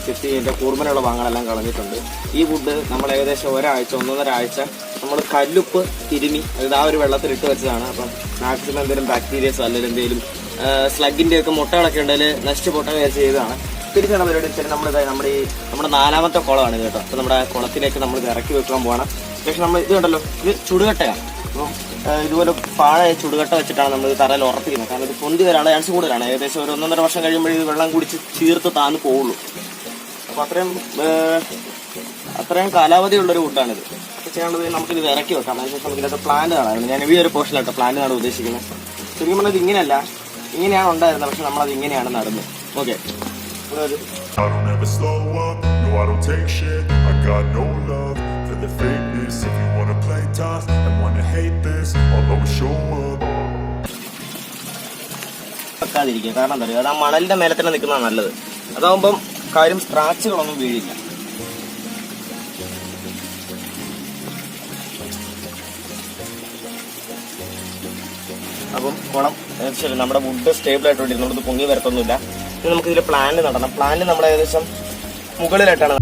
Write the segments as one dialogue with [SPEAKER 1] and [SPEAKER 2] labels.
[SPEAKER 1] ചെത്തി ഇതിൻ്റെ കൂർമ്മനുള്ള ഭാഗങ്ങളെല്ലാം കളഞ്ഞിട്ടുണ്ട്. ഈ വുഡ് നമ്മൾ ഏകദേശം ഒരാഴ്ച 1.5 ആഴ്ച നമ്മൾ കല്ലുപ്പ് തിരുമി അതായത് ആ ഒരു വെള്ളത്തിലിട്ട് വെച്ചതാണ്. അപ്പം മാക്സിമം എന്തെങ്കിലും ബാക്ടീരിയസ് അല്ലെങ്കിൽ എന്തെങ്കിലും സ്ലഗിൻ്റെയൊക്കെ മുട്ടകളൊക്കെ ഉണ്ടെങ്കിൽ നശിച്ചു പൊട്ടാൻ ചെയ്തതാണ്. തിരിച്ചാണ് പരിപാടി വെച്ചാൽ നമ്മുടെ 4ാമത്തെ കുളമാണ് ഇത് കേട്ടോ. അപ്പോൾ നമ്മുടെ കുളത്തിലേക്ക് നമ്മൾ ഇറക്കി വെക്കാൻ പോകണം. പക്ഷേ നമ്മൾ ഇത് കണ്ടല്ലോ, ഇത് ചുടുകട്ടയാണ്. അപ്പം ഇതുപോലെ പാഴായ ചുടുകട്ട വെച്ചിട്ടാണ് നമ്മൾ തറയിൽ ഉറപ്പിക്കുന്നത്. കാരണം ഇത് പൊന്തി വരാനുള്ള ചാൻസ് കൂടുതലാണ്. ഏകദേശം ഒരു 1.5 വർഷം കഴിയുമ്പോഴേ ഇത് വെള്ളം കുടിച്ച് ചീർത്ത് താന്ന് പോവുള്ളൂ. അപ്പോൾ അത്രയും കാലാവധിയുള്ളൊരു വുഡാണിത്. അപ്പോൾ ചെയ്യാനുള്ളത് നമുക്കിത് ഇറക്കി വെക്കാം. അതിനുശേഷം നമുക്കിതിനകത്ത് പ്ലാന്റ് കാണാറുണ്ട്. ഞാൻ ഈ ഒരു പോർഷനിലാട്ടോ പ്ലാന്റ് നടാൻ ഉദ്ദേശിക്കുന്നത്. ശരിക്കും പറഞ്ഞത് ഇങ്ങനെയല്ല, ഇങ്ങനെയാണ് ഉണ്ടായിരുന്നത്. പക്ഷെ നമ്മളത് ഇങ്ങനെയാണ് നടുന്നത്. Okay,
[SPEAKER 2] I don't ever slow up, no I don't take shit. I got no love for the fakeness. If you wanna play tough and wanna hate this, I'll always show up.
[SPEAKER 1] വെക്കാതിരിക്കുക. കാരണം എന്താ പറയുക, അത് ആ മണലിന്റെ മേലെ തന്നെ നിൽക്കുന്നതാണ് നല്ലത്. അതാവുമ്പം കാര്യം സ്ക്രാച്ചുകളൊന്നും വീഴില്ല. അപ്പം കുളം ശരി നമ്മുടെ വുഡ് സ്റ്റേബിൾ ആയിട്ടുണ്ട്. നമുക്ക് പൊങ്ങി വരത്തൊന്നുമില്ല. ഇനി നമുക്കിതിൽ പ്ലാന്റ് നടണം. പ്ലാന്റ് നമ്മൾ ഏകദേശം മുകളിലായിട്ടാണ്.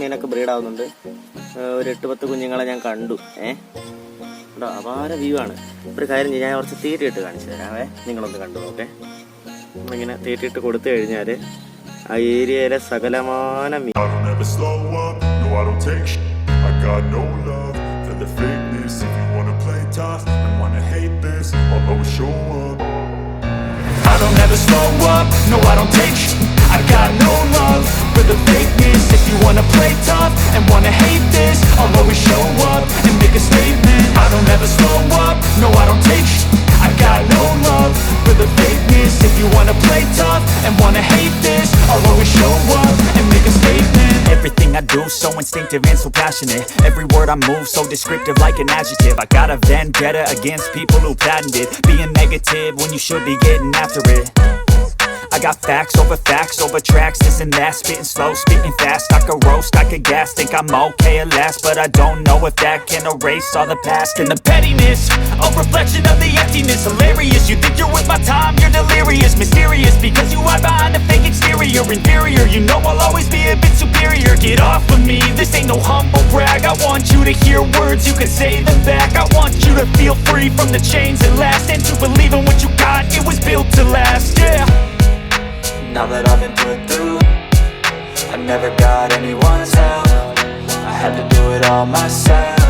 [SPEAKER 1] മീനൊക്കെ ബ്രീഡാവുന്നുണ്ട്. ഒരു 8-10 കുഞ്ഞുങ്ങളെ ഞാൻ കണ്ടു. കേട്ടോ, അപാര വ്യൂ ആണ്. ഒരു കാര്യം ഞാൻ കുറച്ച് തീറ്റയിട്ട് കാണിച്ചു തരാവേ, നിങ്ങളൊന്ന് കണ്ടു. ഓക്കെ, നമ്മളിങ്ങനെ തീറ്റയിട്ട് കൊടുത്തു കഴിഞ്ഞാൽ ആ ഏരിയയിലെ സകലമാന മീൻ.
[SPEAKER 2] I don't ever slow up, no I don't take sh**. I got no love for the fakeness. If you wanna play tough and wanna hate this, I'll always show up and make a statement. I don't ever slow up, no I don't take sh**. I got no love for the fakeness. If you wanna play tough and wanna hate this, I'll always show up and make a statement.
[SPEAKER 3] Everything I do so instinctive and so passionate. Every word I move so descriptive like an adjective. I got a vendetta against people who patented being negative when you should be getting after it. I got facts over tracks, this and that. Spitting slow, spitting fast. I could roast, I could gas. Think I'm okay at last, but I don't know if that can erase all the past. And the pettiness, a reflection of the emptiness. Hilarious, you think you're worth my time, you're delirious. Mysterious.
[SPEAKER 2] inferior. You know I'll always be a bit superior. Get off of me, this ain't no humble brag. I want you to hear words, you can say them back. I want you to feel free from the chains at last, and to believe in what you got, it was built to last, yeah.
[SPEAKER 3] Now that I've been put through, I never got anyone's help. I had to do it all myself.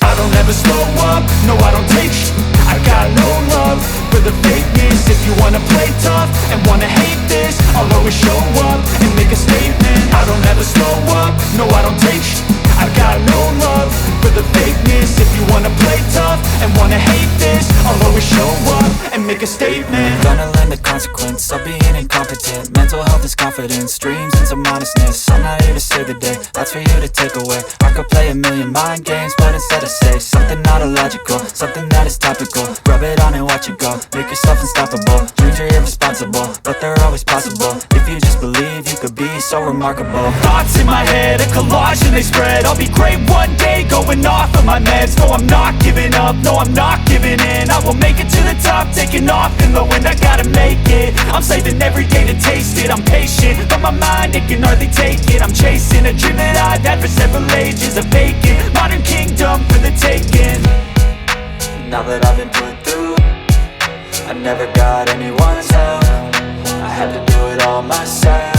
[SPEAKER 2] I don't ever slow up, no I don't take sh**. I got no love for the fakeness. If you wanna play tough and wanna hate this, I'll always show up and make a statement. I don't ever slow up, no I don't take sh**. I got no love for the fakeness. If you wanna play tough and wanna hate this, I'll always show up and make a statement.
[SPEAKER 3] Gonna learn the consequence of being incompetent. Mental health is confidence, dreams and some honestness. I'm not here to save the day, that's for you to take away. I could play a million mind games, but instead I say something not illogical, something that is topical. Rub it on and watch it go, make yourself unstoppable. Dreams are irresponsible, but they're always possible. If you just believe, you could be so remarkable.
[SPEAKER 2] Thoughts in my head, a collage and they spread. I'll be great one day, going off of my meds. No, I'm not giving up, no, I'm not giving in. I will make it to the top, taking off in the wind. I gotta make it, I'm saving every day to taste it. I'm patient, but my mind, it can hardly take it. I'm chasing a dream that I've had for several ages. A vacant, modern kingdom for the taking.
[SPEAKER 3] Now that I've been put through, I never got anyone's help. I had to do it all myself.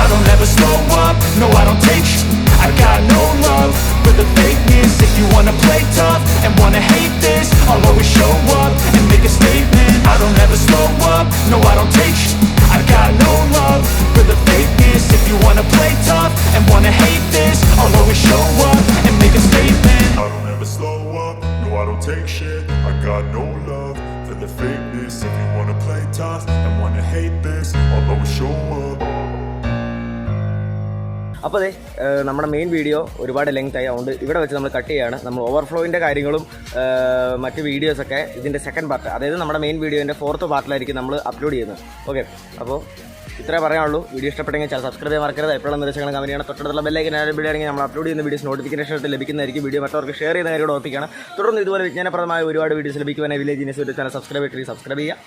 [SPEAKER 2] I don't ever slow up, no I don't take sh**. I got no love for the fakeness. If you wanna play tough and wanna hate this, I'll always show up and make a statement. I don't ever slow up, no I don't take sh**. I got no love for the fakeness. If you wanna play tough and wanna hate this, I'll always show up and make a statement.
[SPEAKER 4] I don't ever slow up, no I don't take shit. I got no love for the fakeness. If you wanna play tough and wanna hate this, I'll always show up.
[SPEAKER 1] അപ്പോൾ അതെ നമ്മുടെ main video ഒരുപാട് length ആയി, അതുകൊണ്ട് ഇവിടെ വെച്ച് നമ്മൾ cut ചെയ്യുകയാണ്. നമ്മൾ ഓവർഫ്ലോയിൻ്റെ കാര്യങ്ങളും മറ്റ് വീഡിയോസൊക്കെ ഇതിൻ്റെ സെക്കൻഡ് പാർട്ട്, അതായത് നമ്മുടെ മെയിൻ വീഡിയോൻ്റെ 4th പാർട്ടിലായിരിക്കും നമ്മൾ അപ്ലോഡ് ചെയ്യുന്നത്. ഓക്കെ, അപ്പോൾ ഇത്രേ പറയാനുള്ളൂ. വീഡിയോ ഇഷ്ടപ്പെട്ടെങ്കിൽ ചാനൽ സബ്സ്ക്രൈബ് ചെയ്യാൻ മറക്കരുത്. എപ്പോഴും നിർദ്ദേശങ്ങൾ കമന്റ് ചെയ്യണം. തൊട്ടടുത്തുള്ള ബെല്ലൈക്കൻ എനേബിൾ ആണെങ്കിൽ നമ്മൾ അപ്ലോഡ് ചെയ്യുന്ന വീഡിയോസ് നോട്ടിഫിക്കേഷൻ ലഭിക്കുന്നതായിരിക്കും. വീഡിയോ മറ്റവർക്ക് ഷെയർ ചെയ്യുന്ന കാര്യം ഓർപ്പിക്കണം. തുടർന്ന് ഇതുപോലെ വിജ്ഞാനപ്രദമായ ഒരുപാട് വീഡിയോസ് ലഭിക്കുവാനായി വില്ലേജിനെസ് ഒരു ചാനൽ സബ്സ്ക്രൈബ് ചെയ്യുക,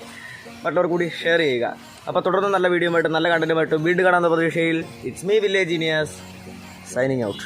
[SPEAKER 1] മറ്റവർ കൂടി ഷെയർ ചെയ്യുക. അപ്പോൾ തുടർന്ന് നല്ല വീഡിയോ ആയിട്ട് നല്ല കണ്ടന്റുമായിട്ട് വീണ്ടും കാണാവുന്ന പ്രതീക്ഷയിൽ ഇറ്റ്സ് മീ വില്ലേജീനിയസ് സൈനിങ് ഔട്ട്.